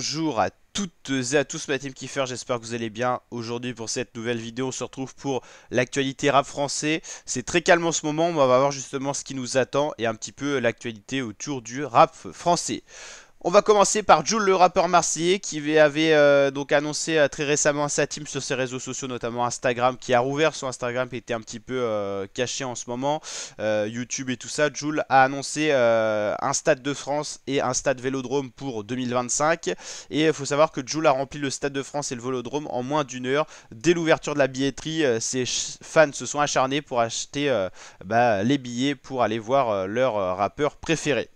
Bonjour à toutes et à tous ma team Kiefer, j'espère que vous allez bien. Aujourd'hui pour cette nouvelle vidéo, on se retrouve pour l'actualité rap français. C'est très calme en ce moment, on va voir justement ce qui nous attend et un petit peu l'actualité autour du rap français. On va commencer par Jul, le rappeur marseillais, qui avait donc annoncé très récemment sa team sur ses réseaux sociaux, notamment Instagram, qui a rouvert son Instagram, qui était un petit peu caché en ce moment, YouTube et tout ça. Jul a annoncé un stade de France et un stade Vélodrome pour 2025. Et il faut savoir que Jul a rempli le stade de France et le Vélodrome en moins d'une heure. Dès l'ouverture de la billetterie, ses fans se sont acharnés pour acheter les billets pour aller voir leur rappeur préféré.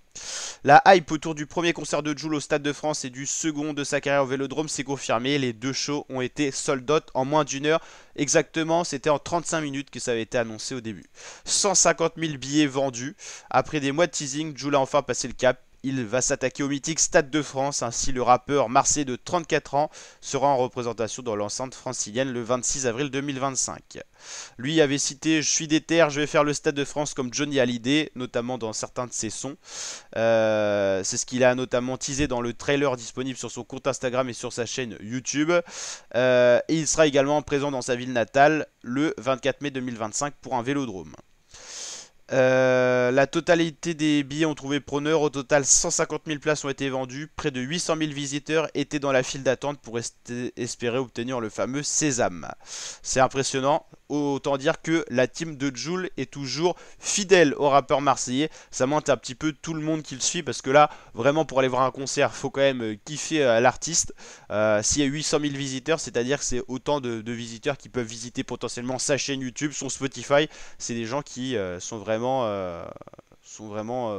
La hype autour du premier concert de Jul au Stade de France et du second de sa carrière au Vélodrome s'est confirmée. Les deux shows ont été sold out en moins d'une heure. Exactement, c'était en 35 minutes que ça avait été annoncé au début. 150 000 billets vendus. Après des mois de teasing, Jul a enfin passé le cap. Il va s'attaquer au mythique Stade de France. Ainsi, le rappeur marseillais de 34 ans sera en représentation dans l'enceinte francilienne le 26 avril 2025. Lui avait cité "Je suis déter, je vais faire le Stade de France comme Johnny Hallyday", notamment dans certains de ses sons. C'est ce qu'il a notamment teasé dans le trailer disponible sur son compte Instagram et sur sa chaîne YouTube. Et il sera également présent dans sa ville natale le 24 mai 2025 pour un vélodrome. La totalité des billets ont trouvé preneur. Au total, 150 000 places ont été vendues. Près de 800 000 visiteurs étaient dans la file d'attente pour espérer obtenir le fameux sésame. C'est impressionnant. Autant dire que la team de Jul est toujours fidèle au rappeur marseillais. Ça montre un petit peu tout le monde qui le suit, parce que là, vraiment, pour aller voir un concert, faut quand même kiffer l'artiste. S'il y a 800 000 visiteurs, c'est-à-dire que c'est autant de visiteurs qui peuvent visiter potentiellement sa chaîne YouTube, son Spotify. C'est des gens qui sont vraiment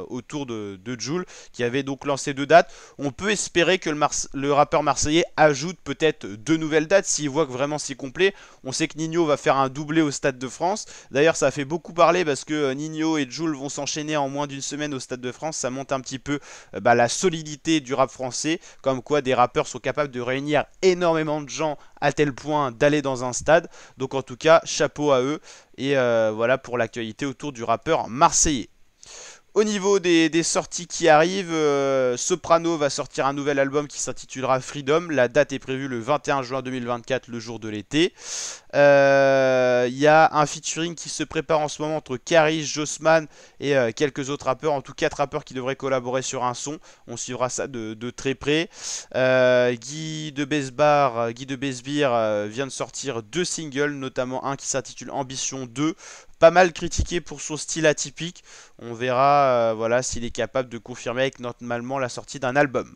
autour de Jul, qui avait donc lancé deux dates. On peut espérer que le rappeur marseillais ajoute peut-être deux nouvelles dates s'il voit que vraiment c'est complet. On sait que Nino va faire un doublé au Stade de France. D'ailleurs, ça a fait beaucoup parler parce que Nino et Jul vont s'enchaîner en moins d'une semaine au Stade de France. Ça montre un petit peu la solidité du rap français, comme quoi des rappeurs sont capables de réunir énormément de gens à tel point d'aller dans un stade. Donc en tout cas, chapeau à eux. Et voilà pour l'actualité autour du rappeur marseillais. Au niveau des sorties qui arrivent, Soprano va sortir un nouvel album qui s'intitulera Freedom. La date est prévue le 21 juin 2024, le jour de l'été. Il y a un featuring qui se prépare en ce moment entre Karis, Jossman et quelques autres rappeurs. En tout, 4 rappeurs qui devraient collaborer sur un son. On suivra ça de très près. Guy de Besbir vient de sortir 2 singles, notamment un qui s'intitule Ambition 2. Pas mal critiqué pour son style atypique. On verra voilà, s'il est capable de confirmer avec normalement la sortie d'un album.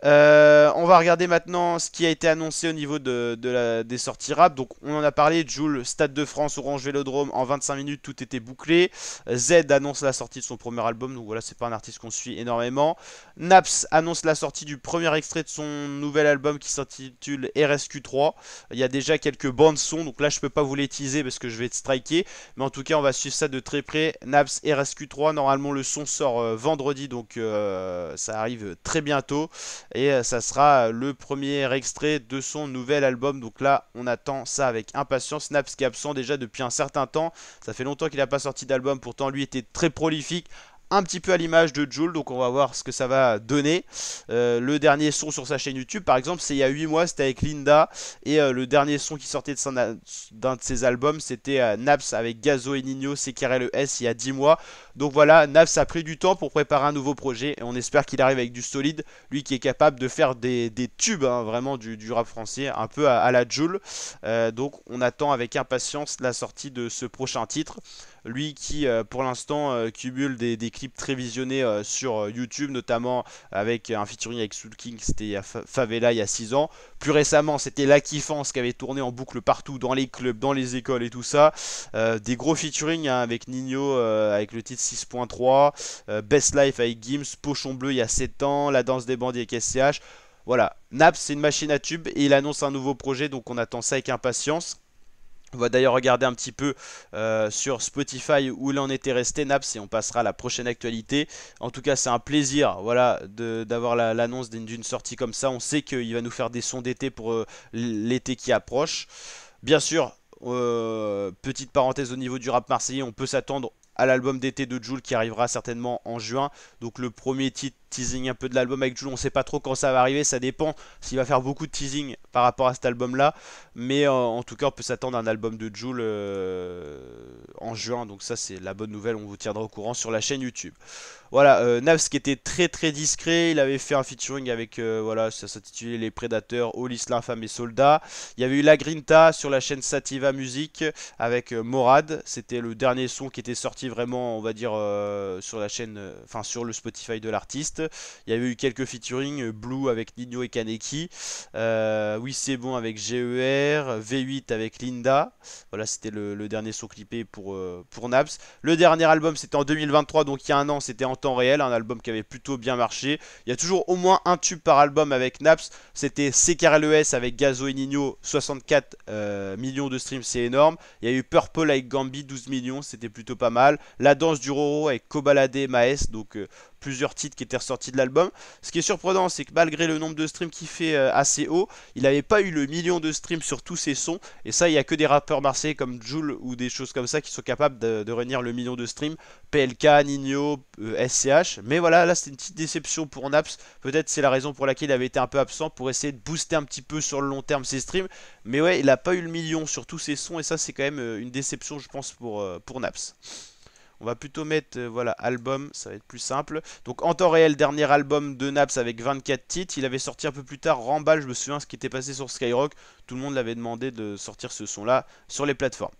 On va regarder maintenant ce qui a été annoncé au niveau des sorties rap. Donc on en a parlé, Jul, Stade de France, Orange Vélodrome, en 25 minutes tout était bouclé. Z annonce la sortie de son premier album, donc voilà, c'est pas un artiste qu'on suit énormément. Naps annonce la sortie du premier extrait de son nouvel album qui s'intitule RSQ3. Il y a déjà quelques bandes son, donc là je peux pas vous les teaser parce que je vais être striké, mais en tout cas on va suivre ça de très près. Naps RSQ3, normalement le son sort vendredi, donc ça arrive très bientôt. Et ça sera le premier extrait de son nouvel album. Donc là, on attend ça avec impatience. Naps qui est absent déjà depuis un certain temps. Ça fait longtemps qu'il n'a pas sorti d'album. Pourtant, lui était très prolifique. Un petit peu à l'image de Jul, donc on va voir ce que ça va donner. Le dernier son sur sa chaîne YouTube, par exemple, c'est il y a 8 mois, c'était avec Linda. Et le dernier son qui sortait d'un de ses albums, c'était Naps avec Gazo et Nino, CKRLES, il y a 10 mois. Donc voilà, Naps a pris du temps pour préparer un nouveau projet. Et on espère qu'il arrive avec du solide. Lui qui est capable de faire des tubes, hein, vraiment du rap français, un peu à la Jul. Donc on attend avec impatience la sortie de ce prochain titre. Lui qui pour l'instant cumule des clips très visionnés sur YouTube, notamment avec un featuring avec Soul King, c'était à Favela il y a 6 ans. Plus récemment, c'était La Kiffance qui avait tourné en boucle partout, dans les clubs, dans les écoles et tout ça. Des gros featuring hein, avec Nino, avec le titre 6.3, Best Life avec Gims, Pochon Bleu il y a 7 ans, La Danse des Bandits avec SCH. Voilà, Naps c'est une machine à tube et il annonce un nouveau projet, donc on attend ça avec impatience. On va d'ailleurs regarder un petit peu sur Spotify où il en était resté, Naps, et on passera à la prochaine actualité. En tout cas, c'est un plaisir voilà, d'avoir l'annonce d'une sortie comme ça. On sait qu'il va nous faire des sons d'été pour l'été qui approche. Bien sûr, petite parenthèse au niveau du rap marseillais, on peut s'attendre à l'album d'été de Jul qui arrivera certainement en juin. Donc le premier titre teasing un peu de l'album avec Jul. On sait pas trop quand ça va arriver, ça dépend s'il va faire beaucoup de teasing par rapport à cet album là, mais en tout cas on peut s'attendre à un album de Jul en juin, donc ça c'est la bonne nouvelle, on vous tiendra au courant sur la chaîne YouTube. Voilà, Naps qui était très très discret, il avait fait un featuring avec, voilà, ça s'intitulait Les Prédateurs, All Islam, Femme et Soldats. Il y avait eu La Grinta sur la chaîne Sativa Music avec Morad, c'était le dernier son qui était sorti vraiment, on va dire, sur la chaîne, enfin sur le Spotify de l'artiste. Il y avait eu quelques featuring, Blue avec Nino et Kaneki, Oui c'est bon avec GER, V8 avec Linda. Voilà, c'était le dernier son clippé pour Naps. Le dernier album c'était en 2023, donc il y a un an, c'était en temps réel, un album qui avait plutôt bien marché. Il y a toujours au moins un tube par album avec Naps, c'était CKLES avec Gazo et Nino, 64 millions de streams, c'est énorme. Il y a eu Purple avec Gambi, 12 millions, c'était plutôt pas mal. La danse du Roro avec Kobalade et Maes, donc plusieurs titres qui étaient ressortis de l'album. Ce qui est surprenant, c'est que malgré le nombre de streams qu'il fait assez haut, il n'avait pas eu le million de streams sur tous ses sons. Et ça, il n'y a que des rappeurs marseillais comme Jul ou des choses comme ça qui sont capables de réunir le million de streams. PLK, Nino, SCH. Mais voilà, là c'était une petite déception pour Naps. Peut-être c'est la raison pour laquelle il avait été un peu absent, pour essayer de booster un petit peu sur le long terme ses streams. Mais ouais, il n'a pas eu le million sur tous ses sons. Et ça, c'est quand même une déception, je pense, pour Naps. On va plutôt mettre, voilà, album, ça va être plus simple. Donc en temps réel, dernier album de Naps avec 24 titres. Il avait sorti un peu plus tard Rambal, je me souviens ce qui était passé sur Skyrock. Tout le monde l'avait demandé de sortir ce son-là sur les plateformes.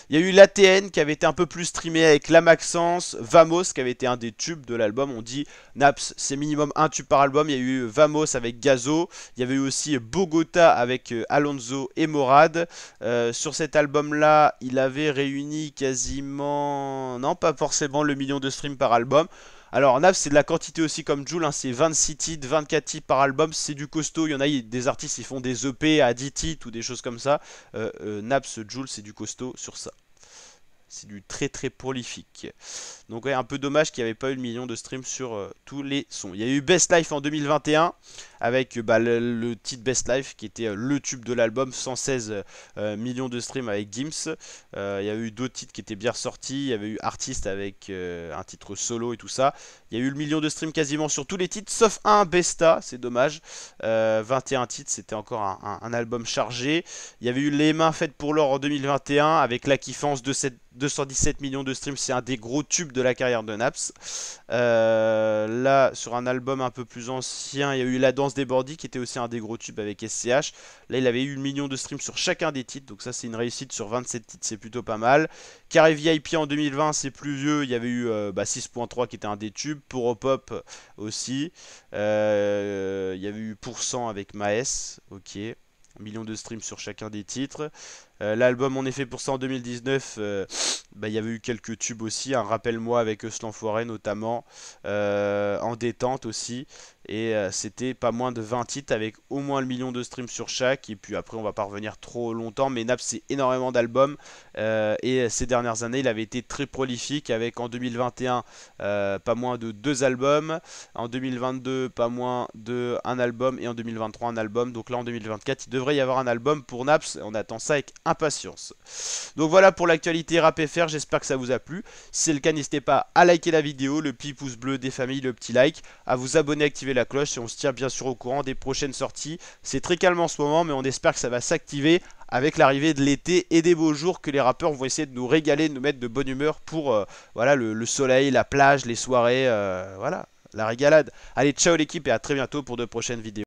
Il y a eu l'ATN qui avait été un peu plus streamé avec La Maxence, Vamos qui avait été un des tubes de l'album. On dit Naps, c'est minimum un tube par album. Il y a eu Vamos avec Gazo. Il y avait eu aussi Bogota avec Alonso et Morad. Sur cet album-là, il avait réuni quasiment... Non, pas forcément le million de streams par album. Alors Naps c'est de la quantité aussi comme Jul, hein, c'est 26 titres, 24 titres par album, c'est du costaud. Il y en a des artistes qui font des EP à 10 titres ou des choses comme ça. Naps, Jul c'est du costaud sur ça. C'est du très très prolifique. Donc ouais, un peu dommage qu'il n'y avait pas eu le million de streams sur tous les sons. Il y a eu Best Life en 2021 avec le titre Best Life qui était le tube de l'album, 116 millions de streams avec Gims. Il y a eu d'autres titres qui étaient bien sortis. Il y avait eu Artist avec un titre solo et tout ça. Il y a eu le million de streams quasiment sur tous les titres, sauf un Besta, c'est dommage. 21 titres, c'était encore un album chargé. Il y avait eu Les Mains Faites pour l'Or en 2021 avec La Kiffance de 217 millions de streams, c'est un des gros tubes de la carrière de Naps. Là, sur un album un peu plus ancien, il y a eu La Danse des Bandits qui était aussi un des gros tubes avec SCH. Là, il avait eu le million de streams sur chacun des titres, donc ça c'est une réussite sur 27 titres, c'est plutôt pas mal. Carré VIP en 2020, c'est plus vieux, il y avait eu 6.3 qui était un des tubes, Pour Pop aussi. Il y avait eu Pourcent avec Maes, ok. Millions de streams sur chacun des titres. L'album On est fait pour ça en 2019, il y avait eu quelques tubes aussi, un Rappelle-moi avec Euslan Foiré notamment, En détente aussi, et c'était pas moins de 20 titres avec au moins le million de streams sur chaque, et puis après on va pas revenir trop longtemps, mais Naps c'est énormément d'albums, et ces dernières années il avait été très prolifique avec en 2021 pas moins de 2 albums, en 2022 pas moins de 1 album, et en 2023 un album, donc là en 2024 il devrait y avoir un album pour Naps, on attend ça avec impatience. Donc voilà pour l'actualité Rap FR, j'espère que ça vous a plu. Si c'est le cas, n'hésitez pas à liker la vidéo, le petit pouce bleu des familles, le petit like, à vous abonner, activer la cloche, et on se tient bien sûr au courant des prochaines sorties. C'est très calme en ce moment, mais on espère que ça va s'activer avec l'arrivée de l'été et des beaux jours, que les rappeurs vont essayer de nous régaler, de nous mettre de bonne humeur pour voilà, le soleil, la plage, les soirées, voilà, la régalade. Allez, ciao l'équipe et à très bientôt pour de prochaines vidéos.